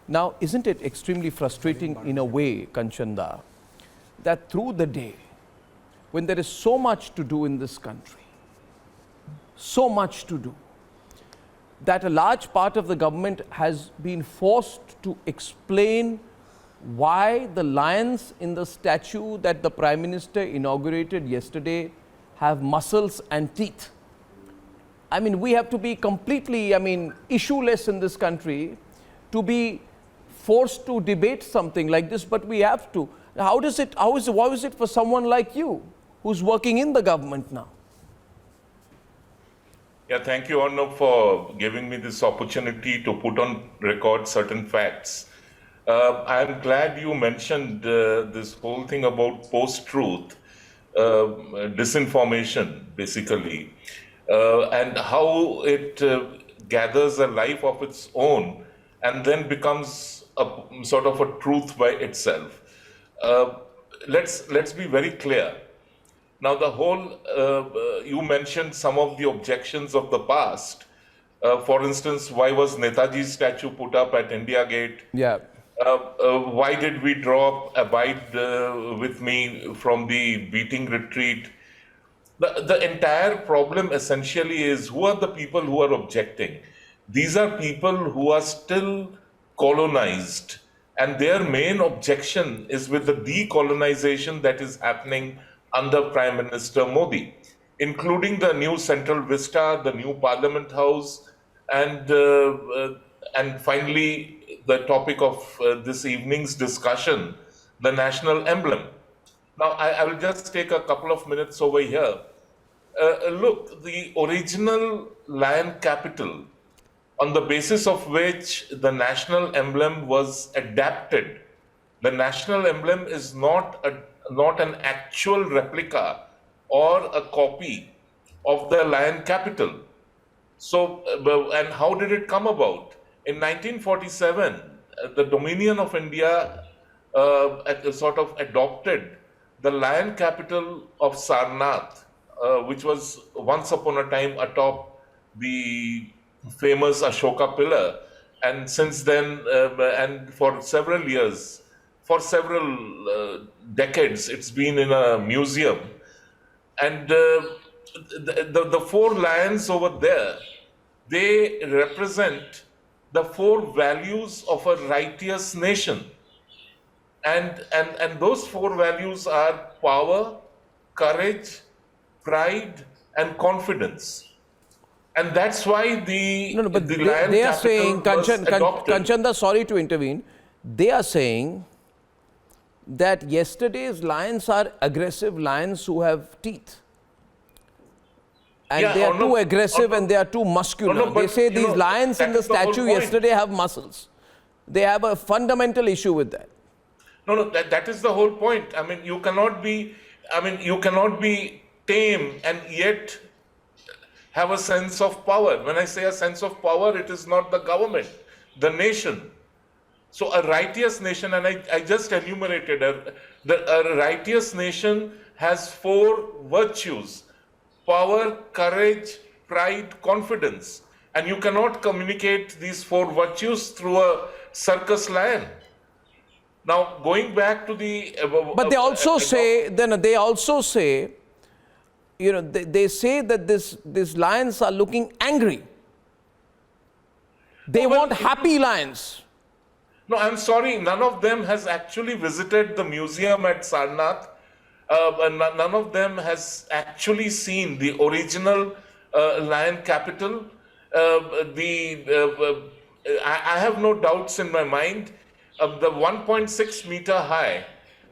Now, isn't it extremely frustrating in a way, Kanchanda, that through the day, when there is so much to do in this country, so much to do, that a large part of the government has been forced to explain why the lions in the statue that the Prime Minister inaugurated yesterday have muscles and teeth. I mean, we have to be completely, issueless in this country to be forced to debate something like this, but we have to. How is it for someone like you, who's working in the government now? Yeah, thank you, Arnab, for giving me this opportunity to put on record certain facts. I'm glad you mentioned this whole thing about post-truth, disinformation, basically, and how it gathers a life of its own and then becomes a sort of a truth by itself. Let's be very clear. Now, the whole, you mentioned some of the objections of the past. For instance, why was Netaji's statue put up at India Gate? Yeah. Why did we drop Abide With Me from the beating retreat? The entire problem essentially is, who are the people who are objecting? These are people who are still colonized, and their main objection is with the decolonization that is happening under Prime Minister Modi, including the new Central Vista, the new Parliament House, and finally the topic of this evening's discussion, the national emblem. Now, I will just take a couple of minutes over here. Look, the original lion capital, on the basis of which the national emblem was adapted, the national emblem is not an actual replica or a copy of the lion capital. So, and how did it come about? In 1947, the Dominion of India sort of adopted the lion capital of Sarnath, which was once upon a time atop the famous Ashoka pillar. And since then, and for several years, for several decades, it's been in a museum. And the four lions over there, they represent the four values of a righteous nation. And those four values are power, courage, pride, and confidence. And that's why the lion they are capital saying, was adopted. Kanchanda, sorry to intervene, they are saying that yesterday's lions are aggressive lions who have teeth. And they are too aggressive and they are too muscular. They say these lions in the statue yesterday have muscles. They have a fundamental issue with that. No, that is the whole point. I mean, you cannot be tame and yet have a sense of power. When I say a sense of power, it is not the government, the nation. So a righteous nation, and I just enumerated, a righteous nation has four virtues: power, courage, pride, confidence. And you cannot communicate these four virtues through a circus lion. Now, going back to the... But they also say, they say that these lions are looking angry. They want happy lions. No, I'm sorry, none of them has actually visited the museum at Sarnath. None of them has actually seen the original lion capital. I have no doubts in my mind. The 1.6 meter high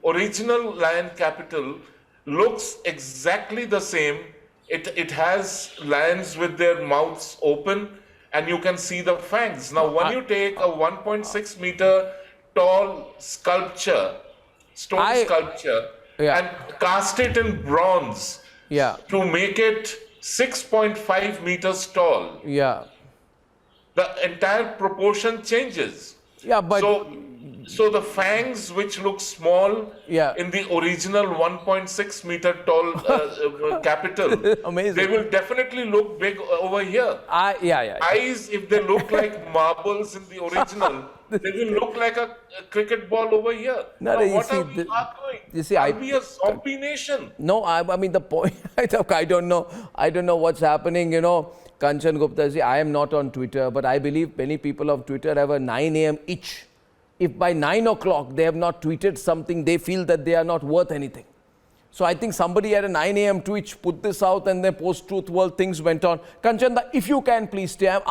original lion capital looks exactly the same. It has lions with their mouths open, and you can see the fangs. Now, when you take a 1.6 meter tall sculpture, stone sculpture, and cast it in bronze to make it 6.5 meters tall, the entire proportion changes. Yeah, but so, So the fangs, which look small Yeah. in the original 1.6 meter tall capital, Amazing. they will definitely look big over here. Yeah. Eyes, if they look like marbles in the original, they will look like a cricket ball over here. No, Now, you what see, are we the- arguing? you see, Are we a zombie nation? No, I mean the point. I don't know. I don't know what's happening. You know, Kanchan Gupta. See, I am not on Twitter, but I believe many people on Twitter have a 9 a.m. itch. If by 9 o'clock they have not tweeted something, they feel that they are not worth anything. So I think somebody at a 9 a.m. twitch put this out and then post-truth world things went on. Kanchan, if you can please stay. I'm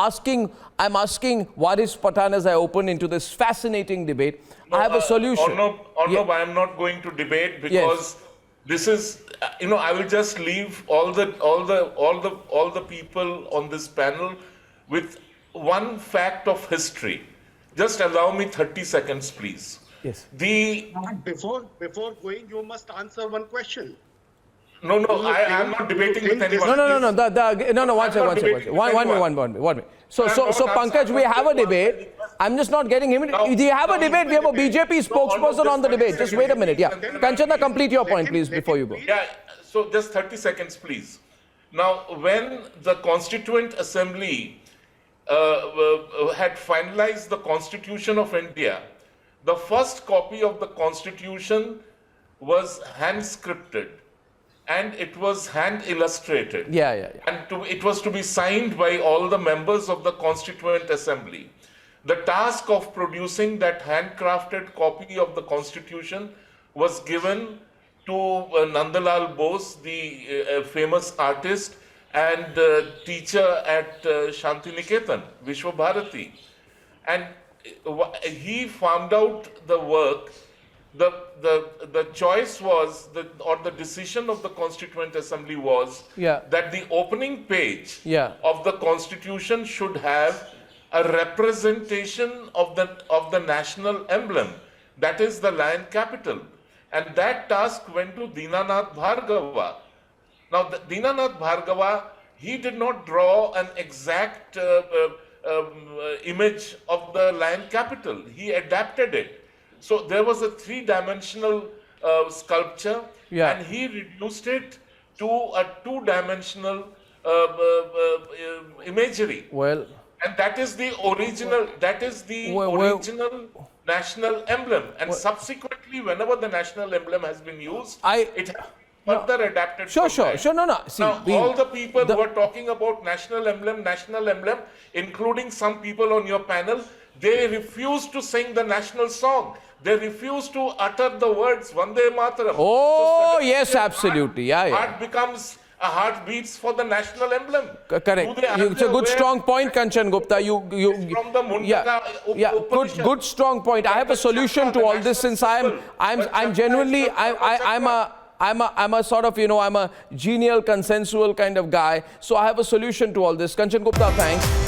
asking Waris Pathan as I open into this fascinating debate. I have a solution. Arnab, I am not going to debate because this is, I will just leave all the people on this panel with one fact of history. Just allow me 30 seconds, please. Yes. Before going, you must answer one question. No, I am not debating with anyone. No. One second. One minute. So Pankaj, we have a debate. I'm just not getting him. Do you have a debate? We have a BJP spokesperson on the debate. Just wait a minute. Yeah. Kanchan, complete your point, please, before you go. Yeah. So just 30 seconds, please. Now, when the Constituent Assembly had finalized the Constitution of India, the first copy of the Constitution was hand-scripted and it was hand-illustrated. Yeah. And it was to be signed by all the members of the Constituent Assembly. The task of producing that handcrafted copy of the Constitution was given to Nandalal Bose, the famous artist and teacher at Shantiniketan, Vishwa Bharati. And he farmed out the work. The choice was, or the decision of the Constituent Assembly was that the opening page of the Constitution should have a representation of the national emblem, that is the lion capital. And that task went to Dinanath Bhargava. Now, Dinanath Bhargava, he did not draw an exact image of the lion capital. He adapted it. So there was a three-dimensional sculpture, and he reduced it to a two-dimensional imagery. Well, and that is the original. That is the original national emblem. And subsequently, whenever the national emblem has been used, it has further adapted. Sure. No. See, now, all the people who are talking about national emblem, including some people on your panel, they refuse to sing the national song. They refuse to utter the words Vande Mataram. Oh, yes, absolutely. Heart becomes a heart beats for the national emblem. Correct. It's a good strong point, Kanchan Gupta. From the Mundaka good strong point. I have a solution to all this, since I'm genuinely I'm a sort of, I'm a genial, consensual kind of guy. So I have a solution to all this. Kanchan Gupta, thanks.